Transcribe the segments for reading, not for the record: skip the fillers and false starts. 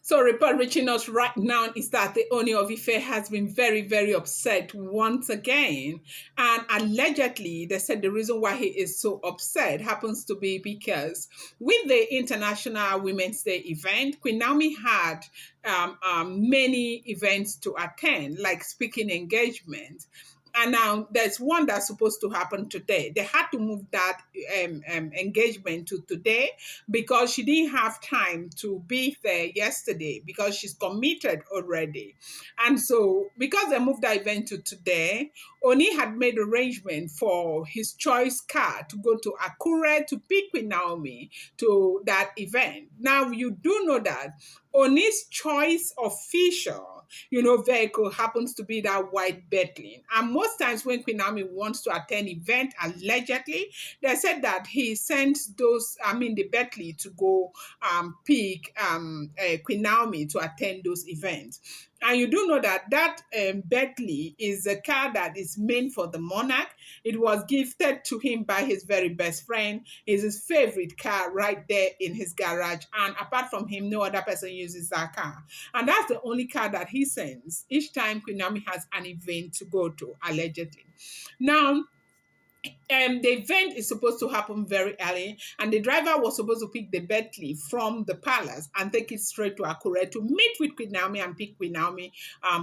So, report reaching us right now is that the Ooni of Ife has been very, very upset once again. And allegedly, they said the reason why he is so upset happens to be because with the International Women's Day event, Queen Naomi had many events to attend, like speaking engagements. And now there's one that's supposed to happen today. They had to move that engagement to today because she didn't have time to be there yesterday because she's committed already. And so, because they moved the event to today, Oni had made arrangement for his choice car to go to Akure to pick with Naomi to that event. Now, you do know that Oni's choice official, vehicle happens to be that white Bentley. And most times when Queen Naomi wants to attend event, allegedly, they said that he sends the Bentley to go pick Queen Naomi to attend those events. And you do know that Bentley is a car that is meant for the monarch. It was gifted to him by his very best friend. It's his favorite car right there in his garage. And apart from him, no other person uses that car. And that's the only car that he sends each time Queen Naomi has an event to go to, allegedly. Now, the event is supposed to happen very early, and the driver was supposed to pick the Bentley from the palace and take it straight to Akure to meet with Queen Naomi and pick Queen Naomi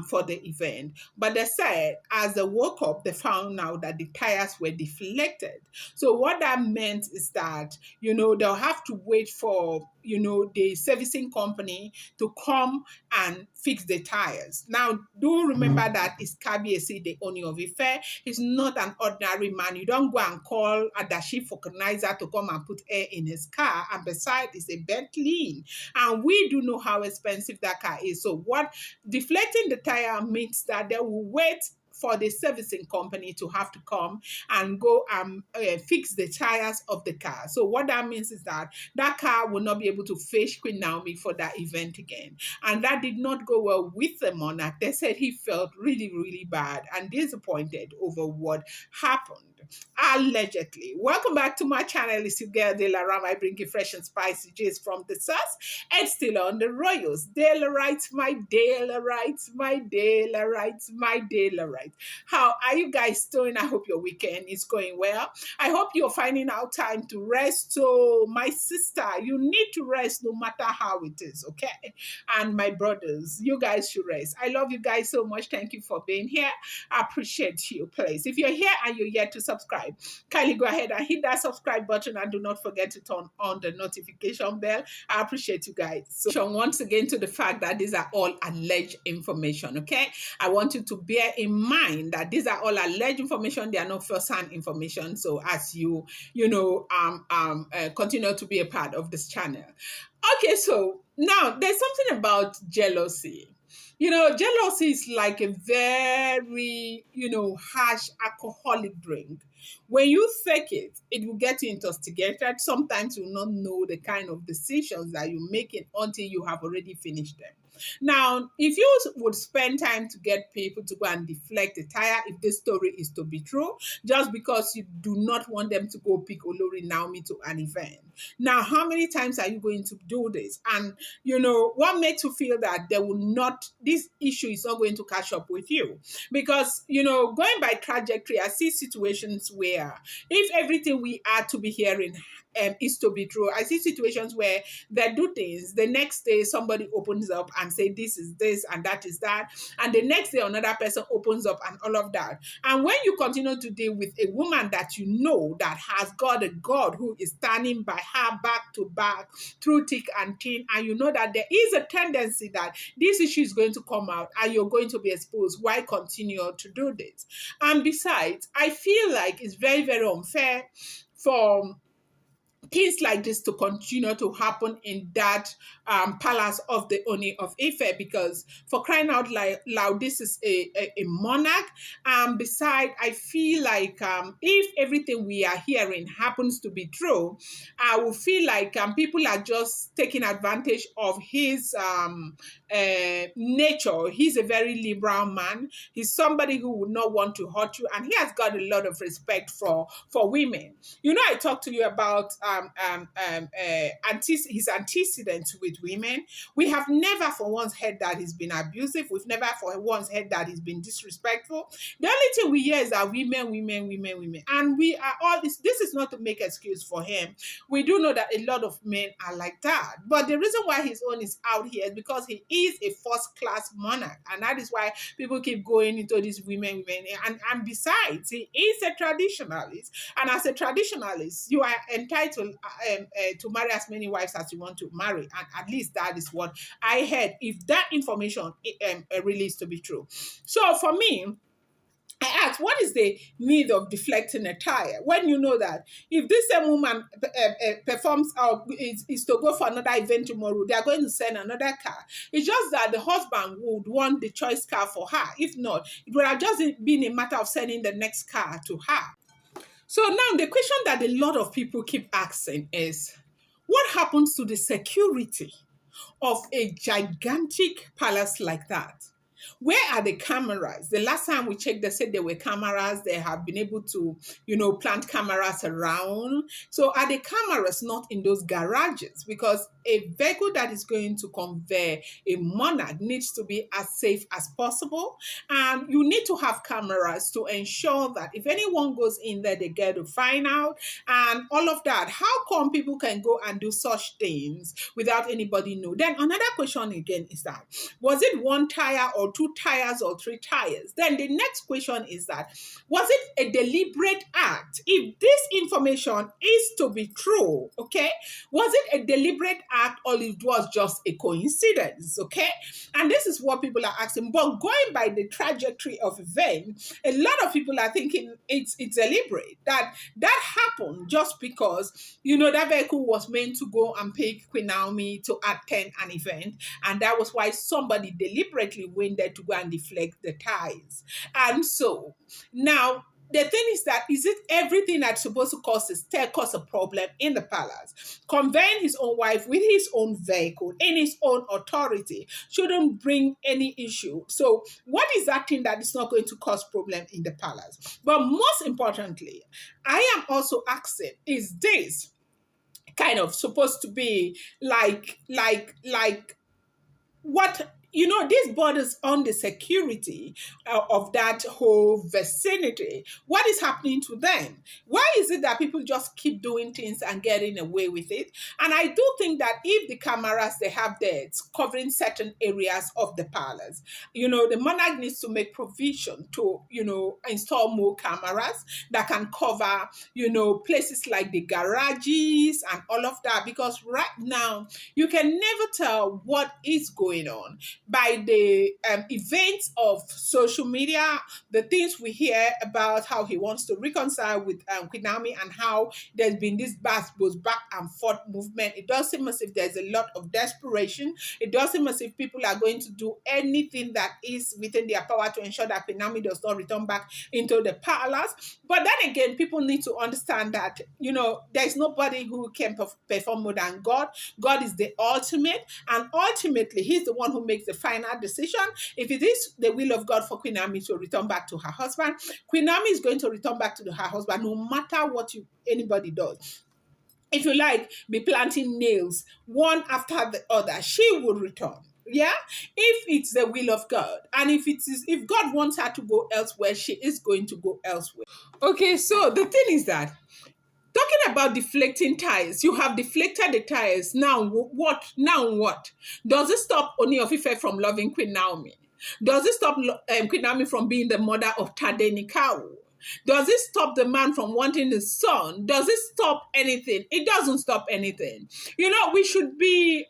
for the event. But they said as they woke up, they found out that the tires were deflated. So what that meant is that, they'll have to wait for, the servicing company to come and fix the tires. Now, do remember that it's Kabiesi, the Ooni of Ife. He's not an ordinary man. You don't go and call a Dashi vulcanizer to come and put air in his car. And besides, it's a Bentley. And we do know how expensive that car is. So what deflating the tire means that they will wait for the servicing company to have to come and go and fix the tires of the car. So what that means is that car will not be able to fetch Queen Naomi for that event again. And that did not go well with the monarch. They said he felt really, really bad and disappointed over what happened. Allegedly. Welcome back to my channel. It's your girl De La Ram. I bring you fresh and spicy gist from the source and still on the royals. Dela writes, my Dela writes, my Dela writes, my Dela writes. How are you guys doing? I hope your weekend is going well. I hope you're finding out time to rest. So my sister, you need to rest no matter how it is, okay? And my brothers, you guys should rest. I love you guys so much. Thank you for being here. I appreciate you, please. If you're here and you're yet to subscribe, kindly go ahead and hit that subscribe button and do not forget to turn on the notification bell. I appreciate you guys. So once again to the fact that these are all alleged information, okay? I want you to bear in mind that these are all alleged information. They are not first-hand information. So as you continue to be a part of this channel. Okay, so now there's something about jealousy. Jealousy is like a very, harsh alcoholic drink. When you take it, it will get you intoxicated. Sometimes you will not know the kind of decisions that you're making until you have already finished them. Now, if you would spend time to get people to go and deflect the tire, if this story is to be true, just because you do not want them to go pick Olori Naomi to an event. Now, how many times are you going to do this? And, what makes you feel that this issue is not going to catch up with you? Because, going by trajectory, I see situations where if everything we are to be hearing is to be true, I see situations where they do things. The next day, somebody opens up and say this is this and that is that. And the next day, another person opens up and all of that. And when you continue to deal with a woman that you know that has got a God who is standing by her back to back through thick and thin, and you know that there is a tendency that this issue is going to come out and you're going to be exposed, why continue to do this? And besides, I feel like it's very, very unfair for things like this to continue to happen in that palace of the Ooni of Ife, because for crying out loud, this is a monarch. Beside, I feel like if everything we are hearing happens to be true, I will feel like people are just taking advantage of his nature. He's a very liberal man. He's somebody who would not want to hurt you, and he has got a lot of respect for women. I talked to you about his antecedents with women. We have never for once heard that he's been abusive. We've never for once heard that he's been disrespectful. The only thing we hear is that women, women, women, women. And we are all this is not to make excuse for him. We do know that a lot of men are like that. But the reason why his own is out here is because he is a first class monarch. And that is why people keep going into these women, women. And besides, he is a traditionalist. And as a traditionalist, you are entitled to marry as many wives as you want to marry. And at least that is what I heard. If that information really is to be true. So for me, I asked, what is the need of deflecting a tire when you know that if this same woman performs or is to go for another event tomorrow, they are going to send another car. It's just that the husband would want the choice car for her. If not, it would have just been a matter of sending the next car to her. So now the question that a lot of people keep asking is, what happens to the security of a gigantic palace like that? Where are the cameras? The last time we checked, they said there were cameras. They have been able to, plant cameras around. So are the cameras not in those garages? Because a vehicle that is going to convey a monarch needs to be as safe as possible. And you need to have cameras to ensure that if anyone goes in there, they get to find out and all of that. How come people can go and do such things without anybody know? Then another question again is that, was it one tire or two tires or three tires? Then the next question is that, was it a deliberate act? If this information is to be true, okay, was it a deliberate act or it was just a coincidence, okay? And this is what people are asking. But going by the trajectory of events, a lot of people are thinking it's deliberate, that happened just because, that vehicle was meant to go and pick Queen Naomi to attend an event. And that was why somebody deliberately went there to go and deflect the tires. And so now the thing is that, is it everything that's supposed to cause a problem in the palace? Conveying his own wife with his own vehicle, in his own authority, shouldn't bring any issue. So what is that thing that is not going to cause problem in the palace? But most importantly, I am also asking, is this kind of supposed to be like what this borders on the security of that whole vicinity. What is happening to them? Why is it that people just keep doing things and getting away with it? And I do think that if the cameras they have there, it's covering certain areas of the palace, the monarch needs to make provision to, install more cameras that can cover, places like the garages and all of that. Because right now, you can never tell what is going on by the events of social media, the things we hear about how he wants to reconcile with Queen Naomi and how there's been this back and forth movement. It does seem as if there's a lot of desperation. It does seem as if people are going to do anything that is within their power to ensure that Queen Naomi does not return back into the palace. But then again, people need to understand that, there's nobody who can perform more than God. God is the ultimate, and ultimately, he's the one who makes the final decision. If it is the will of God for Queen Naomi to return back to her husband, Queen Naomi is going to return back to her husband no matter what anybody does. If you like, be planting nails one after the other, she will return. Yeah, if it's the will of God, and if God wants her to go elsewhere, she is going to go elsewhere. Okay, so the thing is that, talking about deflecting tires, you have deflected the tires. Now what? Now what? Does it stop Ooni of Ife from loving Queen Naomi? Does it stop Queen Naomi from being the mother of Tadenikawo? Does it stop the man from wanting his son? Does it stop anything? It doesn't stop anything. We should be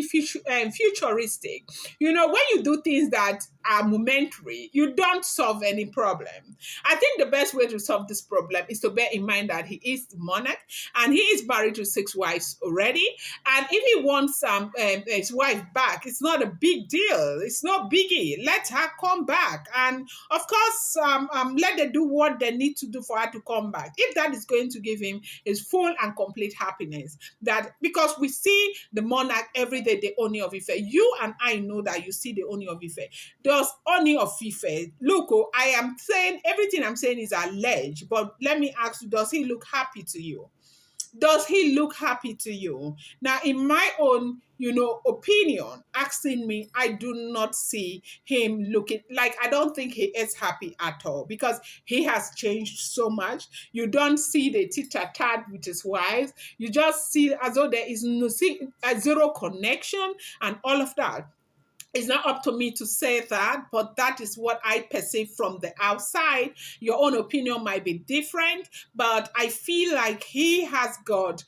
futuristic. When you do things that are momentary, you don't solve any problem. I think the best way to solve this problem is to bear in mind that he is the monarch and he is married to 6 wives already. And if he wants his wife back, it's not a big deal. It's not biggie. Let her come back. And of course, let them do what they need to do for her to come back. If that is going to give him his full and complete happiness, that because we see the monarch every day, the Ooni of Ife. You and I know that you see the Ooni of Ife. Does Ooni of Ife look? I am saying everything I'm saying is alleged, but let me ask you: does he look happy to you? Does he look happy to you? Now, in my own, opinion, asking me, I do not see him looking like, I don't think he is happy at all because he has changed so much. You don't see the tit-tat with his wife. You just see as though there is no see, a zero connection and all of that. It's not up to me to say that, but that is what I perceive from the outside. Your own opinion might be different, but I feel like he has got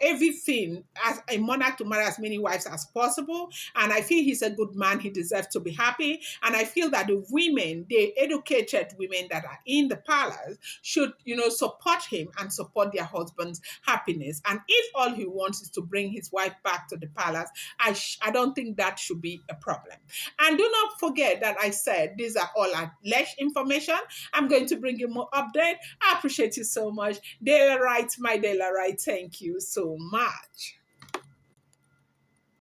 everything as a monarch to marry as many wives as possible. And I feel he's a good man. He deserves to be happy. And I feel that the women, the educated women that are in the palace, should, support him and support their husband's happiness. And if all he wants is to bring his wife back to the palace, I don't think that should be a problem. And do not forget that I said these are all alleged information. I'm going to bring you more update. I appreciate you so much. Daily Right, my Daily Right. Thank you so much.